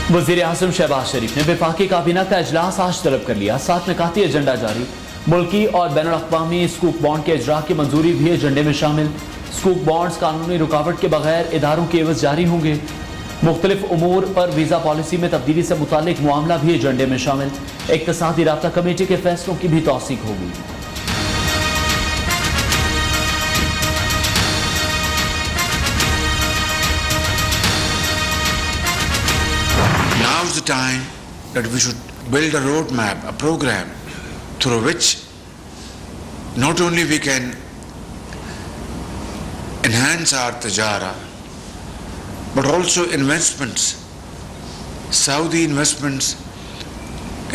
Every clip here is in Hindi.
वज़ीर आज़म शहबाज शरीफ ने वफाकी काबीना का इजलास आज तलब कर लिया। 7 निकाती एजेंडा जारी। मुल्की और बैनुल अक़वामी स्कूक बॉन्ड के इजरा की मंजूरी भी एजेंडे में शामिल। स्कूक बॉन्ड्स कानूनी रुकावट के बगैर इदारों के एवज जारी होंगे। मुख्तलिफ उमूर पर वीज़ा पॉलिसी में तब्दीली से मुतालिक मामला भी एजेंडे में शामिल। इक़्तिसादी राब्ता कमेटी के फैसलों की भी तौसीक होगी। Now's the time that we should build a roadmap, a program through which not only we can enhance our tajara, but also investments, Saudi investments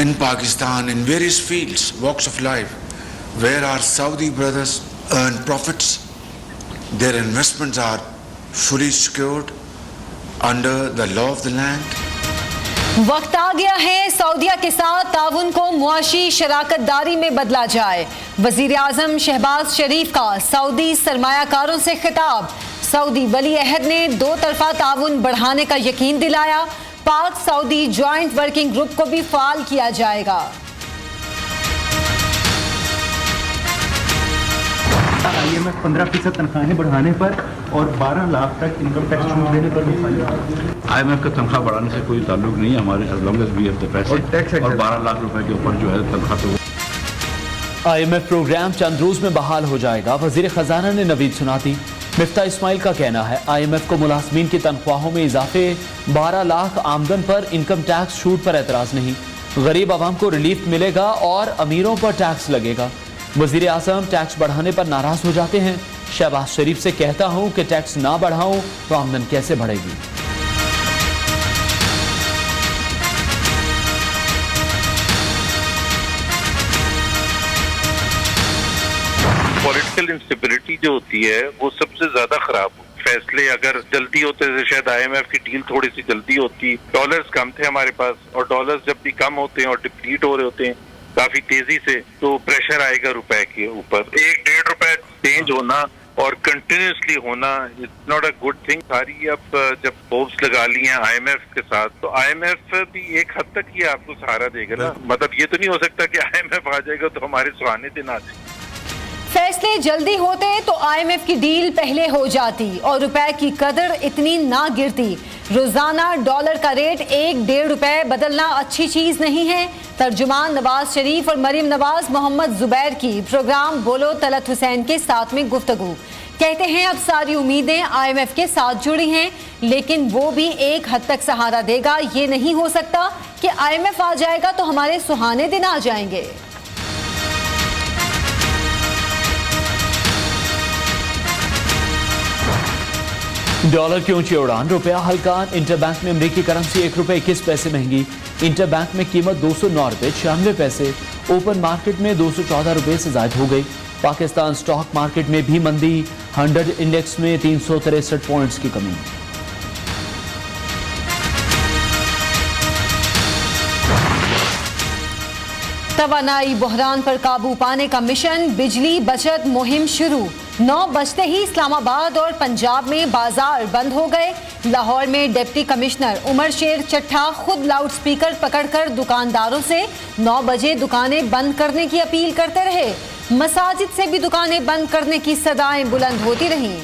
in Pakistan in various fields, walks of life, where our Saudi brothers earn profits. Their investments are fully secured under the law of the land. वक्त आ गया है सऊदिया के साथ ताउन को मुआशी शराकतदारी में बदला जाए। वजीर आजम शहबाज शरीफ का सऊदी सरमायाकारों से खिताब। सऊदी वली अहद ने 2 तरफा ताउन बढ़ाने का यकीन दिलाया। पाक सऊदी ज्वाइंट वर्किंग ग्रुप को भी फाल किया जाएगा। IMF 15% तनख्वाहें बढ़ाने पर और 12 लाख तक इनकम टैक्स छूट देने पर IMF का तनख्वाह बढ़ाने से कोई ताल्लुक नहीं है हमारे, as long as we have the पैसे और 12 लाख रुपए के ऊपर जो है तनख्वाह तो IMF प्रोग्राम चंद रोज में बहाल हो जाएगा। वजीर खजाना ने नवीद सुनाती। मिफ्ता इस्माइल का कहना है IMF को मुलाजमीन की तनख्वाहों में इजाफे, 12 लाख आमदन पर इनकम टैक्स छूट पर एतराज नहीं। गरीब आवाम को रिलीफ मिलेगा और अमीरों पर टैक्स लगेगा। वजीर आज़म टैक्स बढ़ाने पर नाराज हो जाते हैं। शहबाज शरीफ से कहता हूं कि टैक्स ना बढ़ाऊं तो आमदन कैसे बढ़ेगी। पॉलिटिकल इंस्टेबिलिटी जो होती है वो सबसे ज्यादा खराब हो। फैसले अगर जल्दी होते थे, शायद IMF की डील थोड़ी सी जल्दी होती। डॉलर्स कम थे हमारे पास, और डॉलर्स जब भी कम होते हैं और डिप्लीट हो रहे होते हैं काफी तेजी से, तो प्रेशर आएगा रुपए के ऊपर। 1-1.5 रुपए चेंज होना और कंटिन्यूसली होना it's not a good thing. सारी अब जब होप्स लगा ली हैं IMF के साथ, तो IMF भी एक हद तक ही आपको सहारा देगा ना। मतलब ये तो नहीं हो सकता कि IMF आ जाएगा तो हमारे सुहाने दिन आ जाएंगे। फैसले जल्दी होते तो IMF की डील पहले हो जाती और रुपए की कदर इतनी ना गिरती। रोजाना डॉलर का रेट 1-1.5 रुपए बदलना अच्छी चीज नहीं है। तर्जुमान नवाज शरीफ और मरीम नवाज मोहम्मद जुबैर की प्रोग्राम बोलो तलत हुसैन के साथ में गुफ्तगू। कहते हैं अब सारी उम्मीदें IMF के साथ जुड़ी हैं, लेकिन वो भी एक हद तक सहारा देगा। ये नहीं हो सकता कि IMF आ जाएगा तो हमारे सुहाने दिन आ जाएंगे। डॉलर की ऊंची उड़ान, रुपया हल्का। इंटरबैंक में अमरीकी करेंसी 1 रुपए 21 पैसे महंगी। इंटरबैंक में कीमत 209 रुपए 96 पैसे। ओपन मार्केट में 214 रुपए से ज्यादा हो गई। पाकिस्तान स्टॉक मार्केट में भी मंदी। 100 इंडेक्स में 363 पॉइंट्स की कमी। तवानाई बहरान पर काबू पाने का मिशन, बिजली बचत मुहिम शुरू। 9 बजते ही इस्लामाबाद और पंजाब में बाजार बंद हो गए। लाहौर में डिप्टी कमिश्नर उमर शेर चट्ठा खुद लाउड स्पीकर पकड़कर दुकानदारों से 9 बजे दुकानें बंद करने की अपील करते रहे। मसाजिद से भी दुकानें बंद करने की सदाएं बुलंद होती रहीं।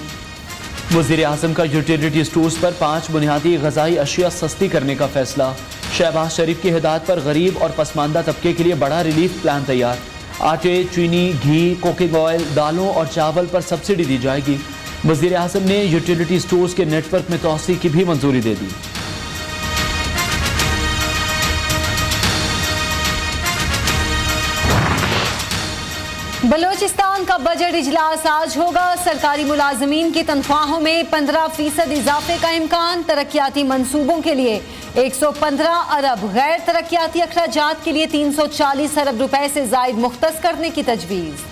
वज़ीर आज़म का यूटिलिटी स्टोर्स पर 5 बुनियादी ग़िज़ाई अशिया सस्ती करने का फैसला। शहबाज शरीफ की हिदायत पर गरीब और पसमानदा तबके के लिए बड़ा रिलीफ प्लान तैयार। आटे, चीनी, घी, कुकिंग ऑयल, दालों और चावल पर सब्सिडी दी जाएगी। वज़ीर आज़म ने यूटिलिटी स्टोर्स के नेटवर्क में तोसी की भी मंजूरी दे दी। बलोचिस्तान का बजट इजलास आज होगा। सरकारी मुलाजमीन की तनख्वाहों में 15% इजाफे का इम्कान। तरक्याती मंसूबों के लिए 115 अरब, गैर तरक्याती अखराजात के लिए 340 अरब रुपए से जायद मुख्तस करने की तजवीज़।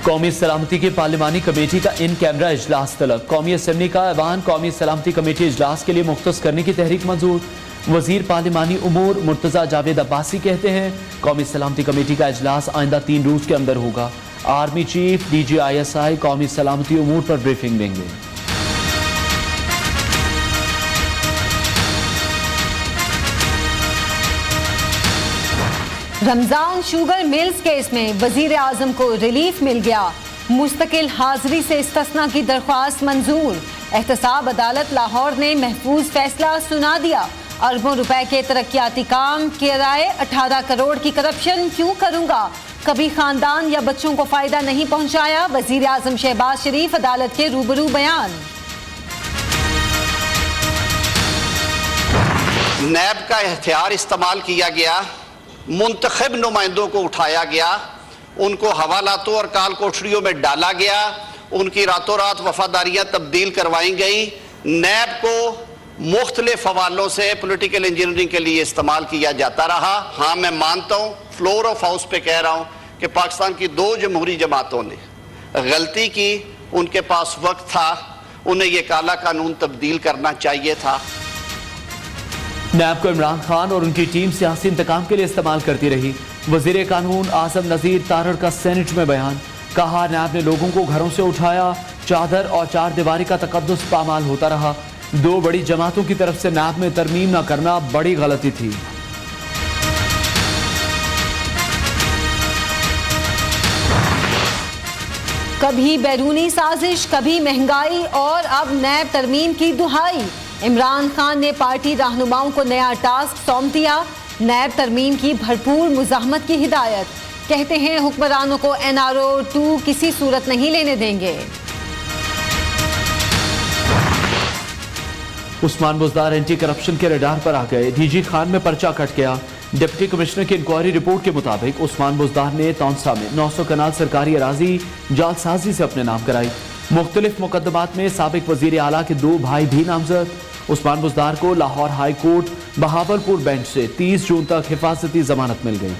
कौमी सलामती की पार्लिमानी कमेटी का इन कैमरा इजलास तलब। कौमी असम्बली का ऐवान कौमी सलामती कमेटी इजलास के लिए मुख्तस करने की तहरीक मंजूर। वजीर पार्लिमानी उमूर मुर्तजा जावेद अब्बासी कहते हैं कौमी सलामती कमेटी का इजलास आइंदा 3 रोज के अंदर होगा। आर्मी चीफ DG ISI कौमी सलामती उमूर पर ब्रीफिंग देंगे। रमजान शुगर मिल्स केस में वजीर आजम को रिलीफ मिल गया। मुस्तकिल हाजिरी से इस्तिस्ना की दरख्वास्त मंजूर। एहतसाब अदालत लाहौर ने महफूज फैसला सुना दिया। अरबों रुपए के तरक्याती काम किराए 18 करोड़ की करप्शन क्यों करूंगा, कभी खानदान या बच्चों को फायदा नहीं पहुंचाया। वजीर आजम शहबाज शरीफ अदालत के रूबरू बयान। नैब का इख्तियार इस्तेमाल किया गया, मुंतखब नुमाइंदों को उठाया गया, उनको हवालातों और काल कोठरियों में डाला गया, उनकी रातों रात वफादारियां तब्दील करवाई गई। नैब को मुख्तलिफ हवालों से पॉलिटिकल इंजीनियरिंग के लिए इस्तेमाल किया जाता रहा। हाँ, मैं मानता हूँ, फ्लोर ऑफ हाउस पे कह रहा हूँ कि पाकिस्तान की 2 जमहूरी जमातों ने गलती की। उनके पास वक्त था, उन्हें यह काला कानून तब्दील करना चाहिए था। नैब को इमरान खान और उनकी टीम सियासी इंतकाम के लिए इस्तेमाल करती रही। वजीर कानून आजम नजीर तारड़ का सेनेट में बयान। कहा, नैब ने लोगों को घरों से उठाया, चादर और चार दीवारी का तकद्दुस पामाल होता रहा। 2 बड़ी जमातों की तरफ से नैब में तरमीम न करना बड़ी गलती थी। कभी बैरूनी साजिश, कभी महंगाई और अब नैब तरमीम की दुहाई। इमरान खान ने पार्टी रहनुमाओं को नया टास्क सौंप दिया। नैब तरमीम की भरपूर मुज़ाहमत की हिदायत। कहते हैं हुक्मरानों को NRO 2 किसी सूरत नहीं लेने देंगे। उस्मान बुज़दार एंटी करप्शन के रडार पर आ गए। DG खान में पर्चा कट गया। डिप्टी कमिश्नर की इंक्वायरी रिपोर्ट के मुताबिक उस्मान बुज़दार ने तौंसा में 900 कनाल सरकारी अराजी जालसाजी से अपने नाम कराई। मुख्तलिफ मुकदमात में साबिक वजीर आला के 2 भाई भी नामजद। उस्मान बुज़दार को Lahore high court Bahawalpur bench से 30 जून तक हिफाजती जमानत मिल गई।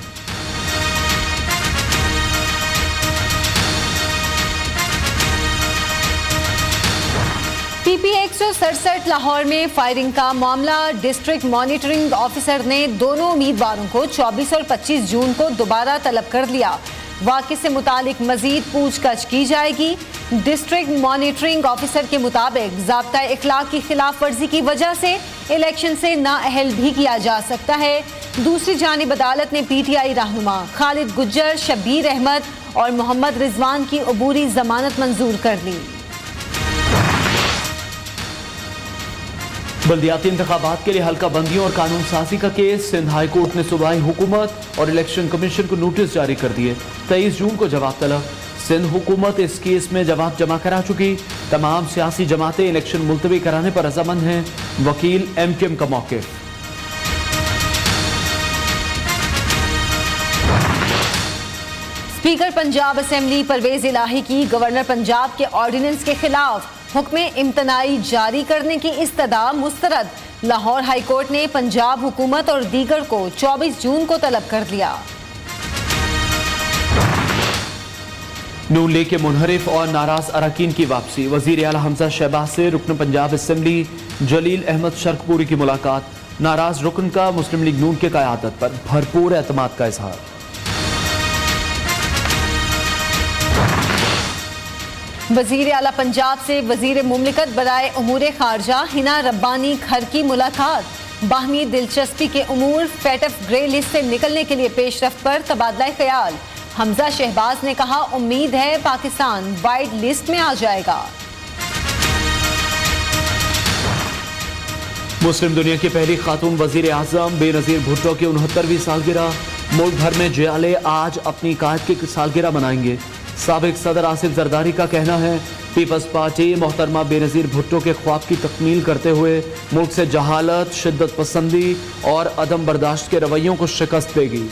PP 167 लाहौर में फायरिंग का मामला। डिस्ट्रिक्ट मॉनिटरिंग ऑफिसर ने दोनों उम्मीदवारों को 24 और 25 जून को दोबारा तलब कर लिया। वाक़े से मुतालिक मजीद पूछताछ की जाएगी। डिस्ट्रिक्ट मॉनिटरिंग ऑफिसर के मुताबिक ज़ाब्ता इखलाक की खिलाफ वर्जी की वजह से इलेक्शन से नाअहल भी किया जा सकता है। दूसरी जानिब अदालत ने PTI रहनुमा खालिद गुज्जर, शब्बीर अहमद और मोहम्मद रिजवान की अबूरी जमानत मंजूर कर ली। बल्दियाती इंतखाबात के लिए हल्का बंदियों और कानून साजी का केस। सिंध हाई कोर्ट ने सूबाई हुकूमत और इलेक्शन कमीशन को नोटिस जारी कर दिए। 23 जून को जवाब तलब। सिंध हुकूमत इस केस में जवाब जमा करा चुकी। तमाम सियासी जमातें इलेक्शन मुलतवी कराने पर रजामंद हैं। वकील MKM का मौक़िफ़। स्पीकर पंजाब असेंबली परवेज इलाही की गवर्नर पंजाब के ऑर्डिनेंस के खिलाफ हुक्म इम्तनाई जारी करने की इस्तदा मुस्तरद। लाहौर हाई कोर्ट ने पंजाब हुकूमत और दीगर को 24 जून को तलब कर लिया। नून लीग के मुनहरिफ और नाराज अरकान की वापसी। वजीर आला हमजा शहबाज से रुकन पंजाब असेंबली जलील अहमद शर्कपुरी की मुलाकात। नाराज रुकन का मुस्लिम लीग नून के क़यादत पर भरपूर एतमाद का इजहार। वजीर आला पंजाब से वजीर मुमलिकत बराए उमूर खारजा हिना रब्बानी घर की मुलाकात। बाहमी दिलचस्पी के उमूर फैटफ ग्रे लिस्ट से निकलने के लिए पेशरफ्त पर तबादला ख्याल। हमजा शहबाज ने कहा, उम्मीद है पाकिस्तान वाइट लिस्ट में आ जाएगा। मुस्लिम दुनिया की पहली खातून वजीर आजम बेनजीर भुट्टो की 69वीं सालगिरह। मुल्क भर में जियाले आज अपनी कायद की सालगिरह मनाएंगे। साबिक सदर आसिफ जरदारी का कहना है, पीपल्स पार्टी मोहतरमा बेनजीर भुट्टो के ख्वाब की तकमील करते हुए मुल्क से जहालत, शिद्दत पसंदी और अदम बर्दाश्त के रवैयों को शिकस्त देगी।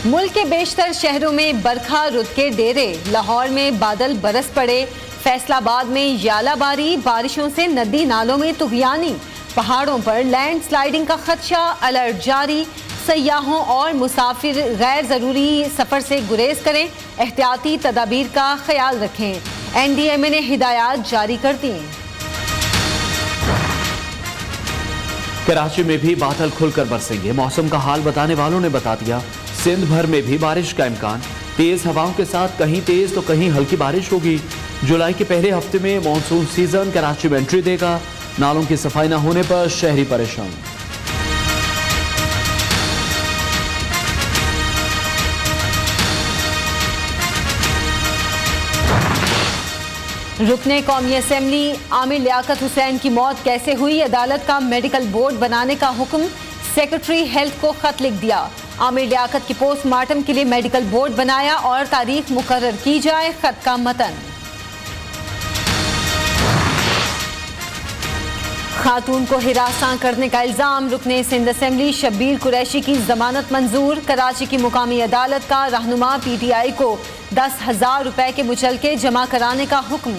मुल्क के बेशतर शहरों में बरखा रुत के डेरे। लाहौर में बादल बरस पड़े। फैसलाबाद में यालाबारी, बारिशों से नदी नालों में तुगयानी। पहाड़ों पर लैंड स्लाइडिंग का खदशा, अलर्ट जारी। सयाहों और मुसाफिर गैर ज़रूरी सफ़र से गुरेज करें, एहतियाती तदाबीर का ख्याल रखें। NDMA ने हिदायत जारी कर दी। कराची में भी बादल खुलकर बरसेंगे। मौसम का हाल बताने वालों ने बता दिया, सिंध भर में भी बारिश का इम्कान। तेज हवाओं के साथ कहीं तेज तो कहीं हल्की बारिश होगी। जुलाई के पहले हफ्ते में मानसून सीजन कराची में एंट्री देगा। नालों की सफाई न होने पर शहरी परेशान। रुकने कौमी असेंबली आमिर लियाकत हुसैन की मौत कैसे हुई, अदालत का मेडिकल बोर्ड बनाने का हुक्म, सेक्रेटरी हेल्थ को खत लिख दिया। आमिर लियाकत की पोस्टमार्टम के लिए मेडिकल बोर्ड बनाया और तारीख मुकर्रर की जाए, खत का मतन। खातून को हिरासा करने का इल्जाम, रुकने सिंध असेंबली शब्बीर कुरैशी की जमानत मंजूर, कराची की मुकामी अदालत का रहनुमा PTI को 10,000 रुपए के मुचलके जमा कराने का हुक्म।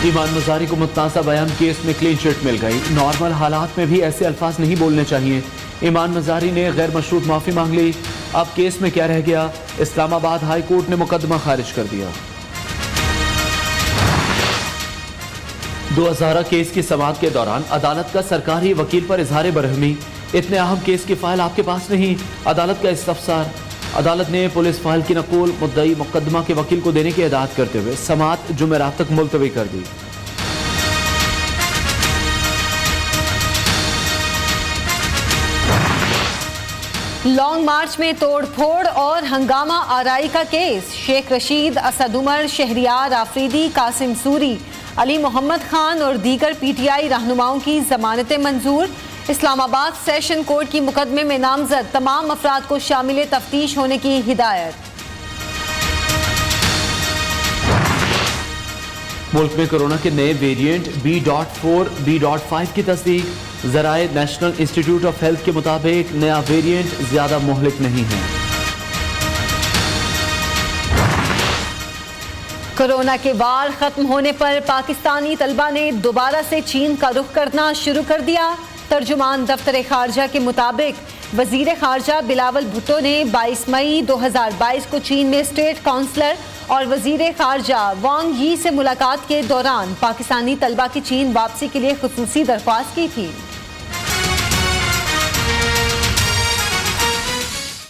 ईमान मजारी को मुतनाज़ा बयान केस में क्लीन चिट मिल गई, नॉर्मल हालात में भी ऐसे अल्फाज नहीं बोलने चाहिए। ईमान मजारी ने गैर मशरूत माफी मांग ली, अब केस में क्या रह गया, इस्लामाबाद हाई कोर्ट ने मुकदमा खारिज कर दिया। 2000 केस की समाअत के दौरान अदालत का सरकारी वकील पर इजहार बरहमी, इतने अहम केस की फाइल आपके पास नहीं, अदालत का इस्तफसार। अदालत ने पुलिस फाइल की नकूल मुद्दई मुकदमा के वकील को देने की हिदायत करते हुए समाअत जुमेरात तक मुलतवी कर दी। लॉन्ग मार्च में तोड़ फोड़ और हंगामा आराई का केस, शेख रशीद, असद उमर, शहरियार आफरीदी, कासिम सूरी, अली मोहम्मद खान और दीगर PTI रहनुमाओं की जमानतें मंजूर। इस्लामाबाद सेशन कोर्ट की मुकदमे में नामजद तमाम अफराद को शामिल तफ्तीश होने की हिदायत। मुल्क में कोरोना के नए वेरिएंट B.4, B.5 की तस्दीक, ज़राए नेशनल इंस्टीट्यूट ऑफ हेल्थ के मुताबिक नया वेरिएंट ज्यादा मुहलिक नहीं है। कोरोना के वार खत्म होने पर पाकिस्तानी तलबा ने दोबारा से चीन का रुख करना शुरू कर दिया। तर्जुमान दफ्तर खारजा के मुताबिक वजीर खारजा बिलावल भुट्टो ने 22 मई 2022 को चीन में स्टेट काउंसलर और वजीर खारजा वांग यी से मुलाकात के दौरान पाकिस्तानी तलबा की चीन वापसी के लिए खुसूसी दरख्वास्त की थी।